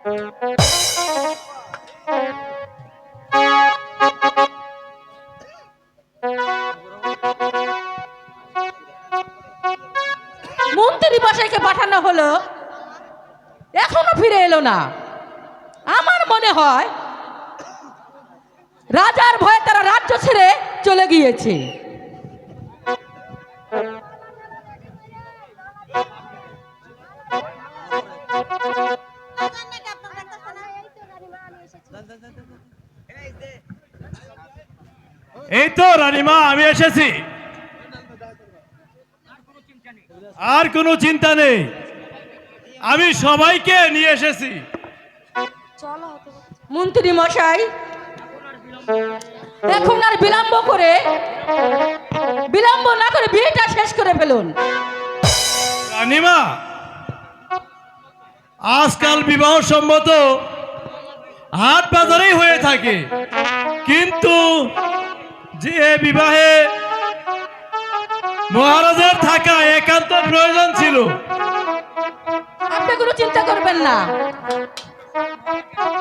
মন্ত্রী মশাইকে পাঠানো হলো, এখনো ফিরে এলো না। আমার মনে হয় রাজার ভয়ে তারা রাজ্য ছেড়ে চলে গিয়েছে। এই তো রানীমা, আমি এসেছি। আর কোনো চিন্তা নেই, আমি সবাইকে নিয়ে এসেছি। মন্ত্রী মশাই, এখন আর বিলম্ব না করে বিয়েটা শেষ করে ফেলুন। রানীমা, আজকাল বিবাহ সম্মত হাট বাজারেই হয়ে থাকে, কিন্তু যে বিবাহে মহারাজের থাকা একান্ত প্রয়োজন ছিল। আপনি কোনো চিন্তা করবেন না,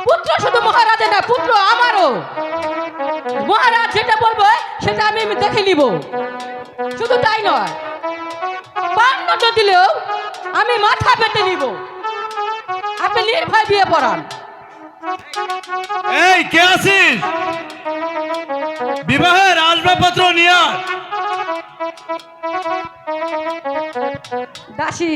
পুত্র শুধু মহারাজের না, পুত্র আমারও। মহারাজ যেটা বলবো সেটা আমি দেখে নিব। শুধু তাই নয়, পান্নটা দিলেও আমি মাথা পেতে নিব। আপনি নির্ভয় বিয়ে পড়ান। এই কে আছিস? বিবাহের আসবাবপত্র নিয়ে আয়। দাসী,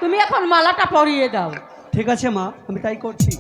তুমি এখন মালাটা পরিয়ে দাও। ঠিক আছে মা, আমি তাই করছি।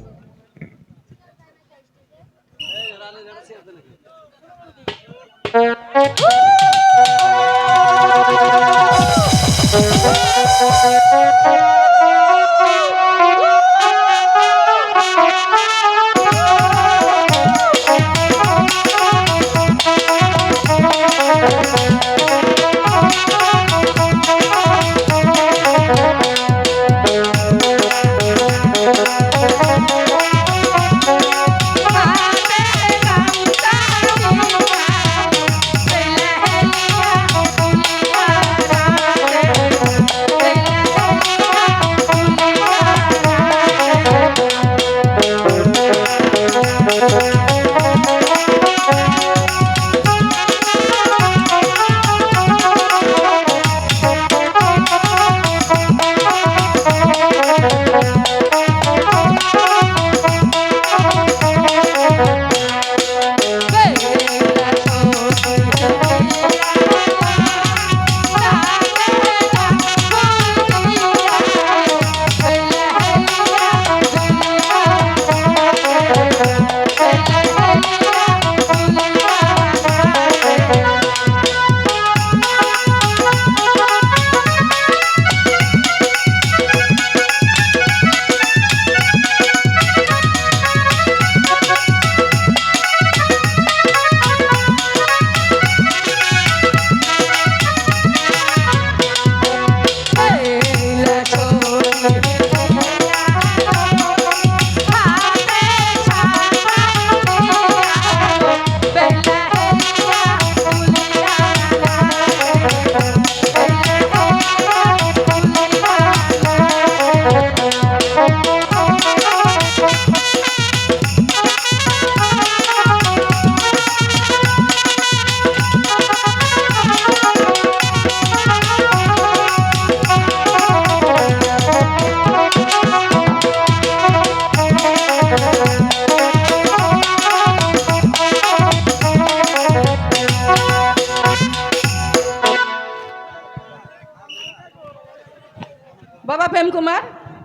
বাবা প্রেম কুমার,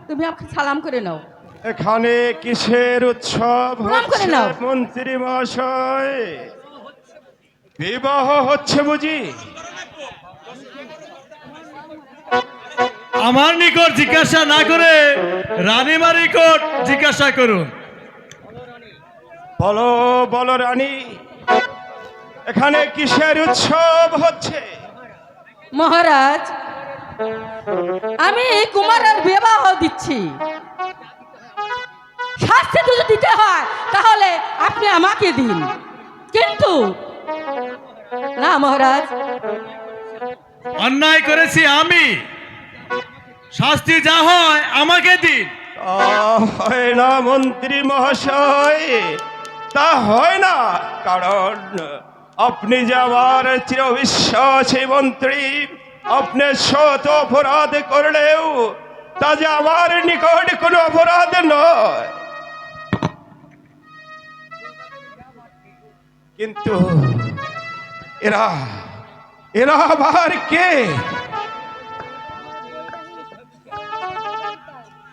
তুমি আমাকে সালাম করে নাও। এখানে কিসের উৎসব প্রণাম করে হচ্ছে নাও। মন্ত্রী মহাশয়? বিবাহ হচ্ছে বুঝি? আমার নিকট জিজ্ঞাসা না করে রানীমার নিকট জিজ্ঞাসা করুন। বলো বলো রানী, এখানে কিসের উৎসব হচ্ছে? মহারাজ, আমি কুমারের বিবাহ দিচ্ছি। শাস্তি যদি দিতে হয় তাহলে আপনি আমাকে দিন, কিন্তু না মহারাজ, অন্যায় করেছি আমি, শাস্তি যা হয় আমাকে দিন। হয় না মন্ত্রী মহাশয়, তা হয় না। কারণ আপনি যে আমার চিরবিশ্বাসী মন্ত্রী, আপনি শত অপরাধ করলেও তা যে আমার নিকট কোনো অপরাধ নয়। কিন্তু এরা এরা আবার কে?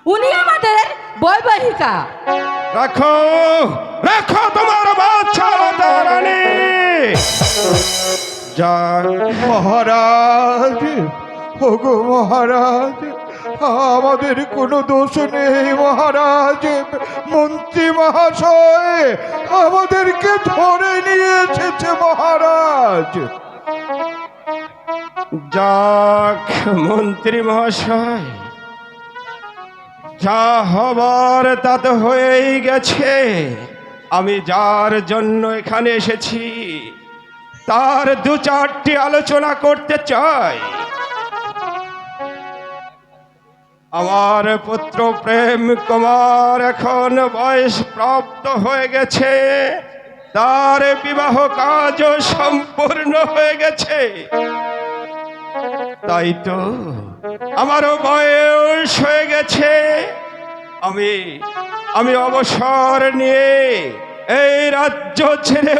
উনি আমাদের বৈবাহিকা। রাখো রাখো তোমার বাচ্চা রানী। যাক মহারাজ, ওগো মহারাজ, আমাদের কোনো দোষ নেই মহারাজ। মন্ত্রী মহাশয় আমাদেরকে ধরে নিয়ে এসেছে মহারাজ। যাক মন্ত্রী মহাশয়, যা হবার তা তো হয়েই গেছে। আমি যার জন্য এখানে এসেছি তার দু চারটি আলোচনা করতে চাই। আমার পুত্র প্রেম কুমার এখন বয়স প্রাপ্ত হয়ে গেছে, তার বিবাহ কাজও সম্পূর্ণ হয়ে গেছে। তাই তো আমারও বয়স হয়ে গেছে। আমি অবসর নিয়ে এই রাজ্য ছেড়ে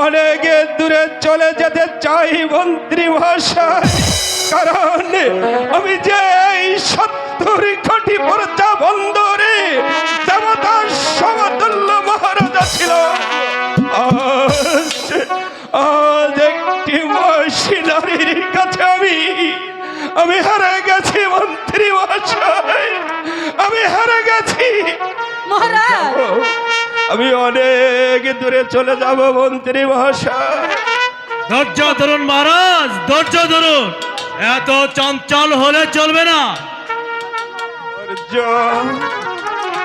অনেক দূরে চলে যেতে চাই মন্ত্রী মহাশয়। কারণ আমি যে এই 70 কোটি প্রজা বন্দরে দেবতার সমতুল্য মহারাজা ছিল, আজ একটি মহিলার কাছে আমি হারে গেছি মন্ত্রী মহাশয়, আমি হারে গেছি। মহারাজ, আমি অনেক দূরে চলে যাব মন্ত্রী মহাশয়। ধৈর্য ধরুন মহারাজ, ধৈর্য ধরুন, এত চঞ্চল হলে চলবে না।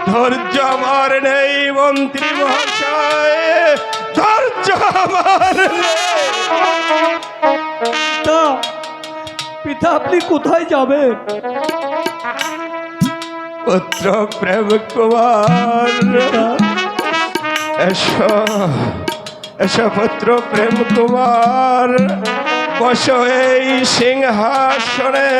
ধৈর্য আমার নেই মন্ত্রী মহাশয়, ধৈর্য আমার নেই। পিতা, পিতা আপনি কোথায় যাবেন? পুত্র প্রেম কুমার, এসো এসো পুত্র প্রেম কুমার, বসো এই সিংহাসনে।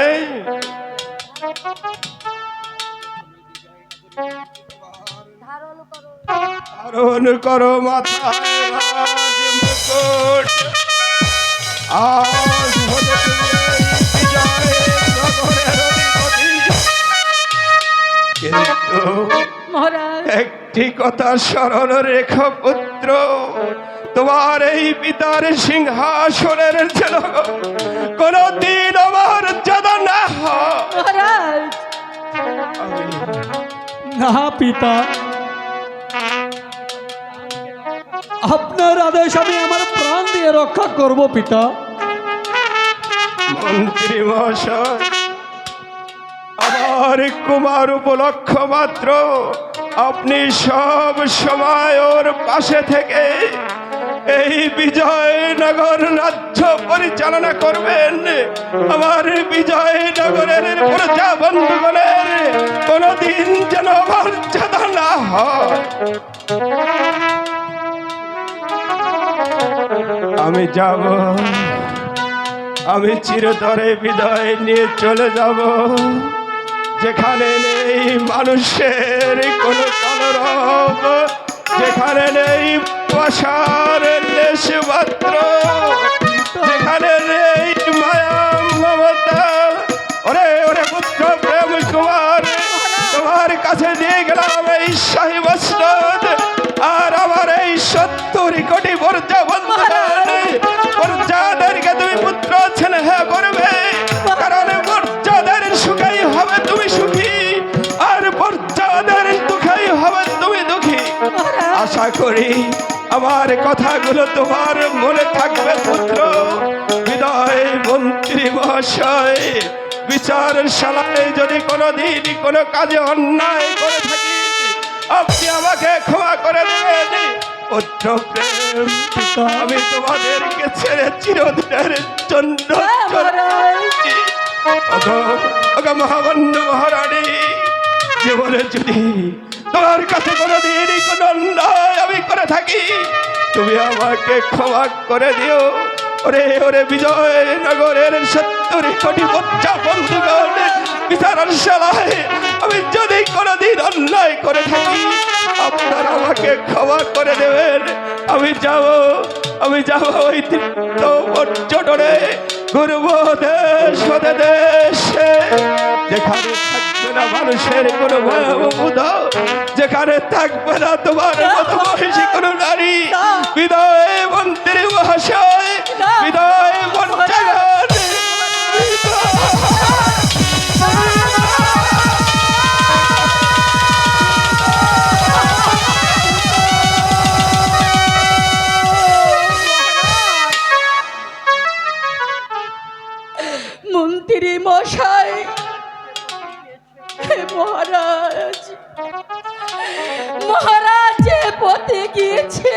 ধারণ করো মাথায় রাজমুকুট, আজ হলো তুমি বিজয় নগরের অধিপতি। কিন্তু মহারাজ, একটি কথা স্মরণ রেখো পুত্র, তোমার এই পিতার সিংহাসনের যেন কোনদিন আমার জাদা না হয়। মহারাজ, না পিতা, আপনার আদেশ আমি আমার প্রাণ দিয়ে রক্ষা করব পিতা। মন্ত্রী মহাশয়, আমার কুমার উপলক্ষ মাত্র আপনি সব সময় ওর পাশে থেকে এই বিজয়নগর রাজ্য পরিচালনা করবেন। আমার বিজয়নগরের প্রজা বন্ধুগণের কোনদিন যেন মর্যাদা না হয়। আমি যাব, আমি চিরতরে বিদায় নিয়ে চলে যাব, যেখানে নেই মানুষের কোনো কলরব, যেখানে নেই পশার লেশ মাত্র, যেখানে নেই মায়া মমতা। ওরে ওরে শাহী মসনদ আর আমার এই 70 কোটি প্রজা বন্ধুগণ, প্রজাদেরকে তুমি পুত্র স্নেহ করবে, কারণ প্রজাদের সুখেই হবে তুমি সুখী, আর প্রজাদের দুঃখেই হবে তুমি দুঃখী। আশা করি আমার কথাগুলো তোমার মনে থাকবে পুত্র। বিদায় মন্ত্রী মহাশয়, বিচারের শালায় যদি কোনোদিন কোনো কাজে অন্যায় করে থাকি আপনি আমাকে ক্ষমা করে দেবেন। পুত্র প্রেম, আমি তোমাদেরকে ছেড়ে চিরদিনের জন্য মহামান্য মহারানী, জীবনে যদি তোমার কাছে কোনোদিন কোনো অন্যায় আমি করে থাকি তুমি আমাকে ক্ষমা করে দিও। ওরে ওরে বিজয়নগরের 70 কোটি প্রজা বন্ধুগণ, বিচারের শালায় আমি যদি কোনোদিন অন্যায় করে থাকি আপনারা আমাকে ক্ষমা করে দেবেন। আমি যাব ওই তীর্থ পর্যটনে ঘুরব দেশ হতে দেশে, যেখানে থাকবে না মানুষের কোনো ভয়বোধ, যেখানে থাকবে না তোমার মতো মহিষী কোনো নারী। বিদায় মন্ত্রী মহাশয়, বিদায় মন্ত্রীগণ, মন্ত্রী মশাই, হে মহারাজ, মহারাজ যে পথে গিয়েছে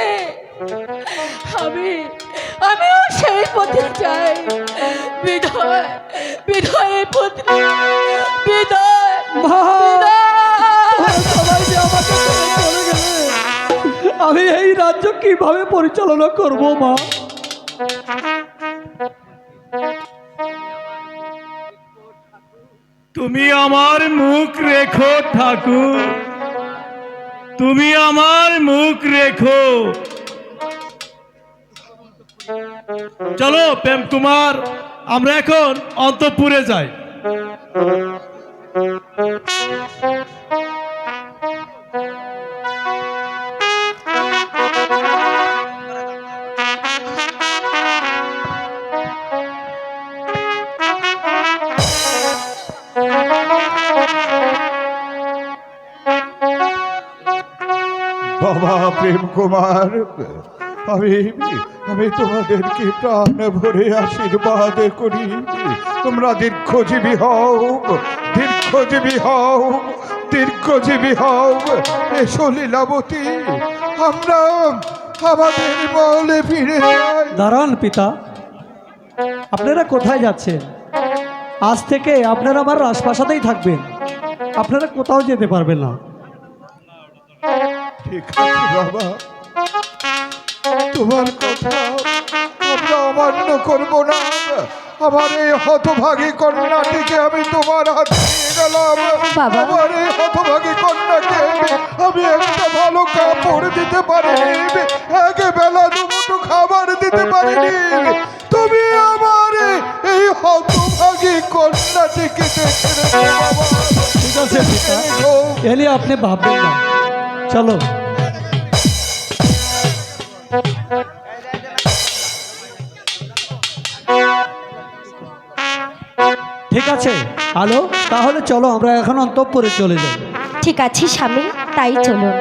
আমিও সেই পথে যাই। বিদায় বিদায় পুত্র, বিদায় মা, বিদায়। সবাই যে আমাকে ছেড়ে চলে গেলে, আমি এই রাজ্য কিভাবে পরিচালনা করব মা? তুমি আমার মুখ রেখো ঠাকুর, তুমি আমার মুখ রেখো। চলো প্রেম কুমার, আমরা এখন অন্তঃপুরে যাই। বাবা প্রেম কুমার, আমি তোমাদেরকে প্রাণ ভরে আশীর্বাদ করি। তোমরা দীর্ঘজীবী হও, দীর্ঘজীবী হও, দীর্ঘজীবী হও। এসো লীলাবতী, আমরা আমাদের মহলে ফিরে যাই। দাঁড়ান পিতা, আপনারা কোথায় যাচ্ছেন? আজ থেকে আপনারা আমার রাজপ্রাসাদেই থাকবেন, আপনারা কোথাও যেতে পারবেন না। ঠিক আছে বাবা, তোমার কথা আমরা অমান্য করব না। আমার এই হতভাগী কন্যাটিকে আমি তোমার হাতে দিয়ে গেলাম। বাবা। আমার এই হতভাগী কন্যাকে আমি একটা ভালো কাপড় দিতে পারিনি, এক বেলা দুমুঠো খাবার দিতে পারিনি। তুমি আমার এই হতভাগী কন্যাটিকে দেখে রেখো বাবা। ঠিক আছে পিতা, এ নিয়ে আপনি ভাববেন না। চলো। ঠিক আছে আলো, তাহলে চলো আমরা এখন অন্তঃপুরে চলে যাই। ঠিক আছে স্বামী, তাই চলুন।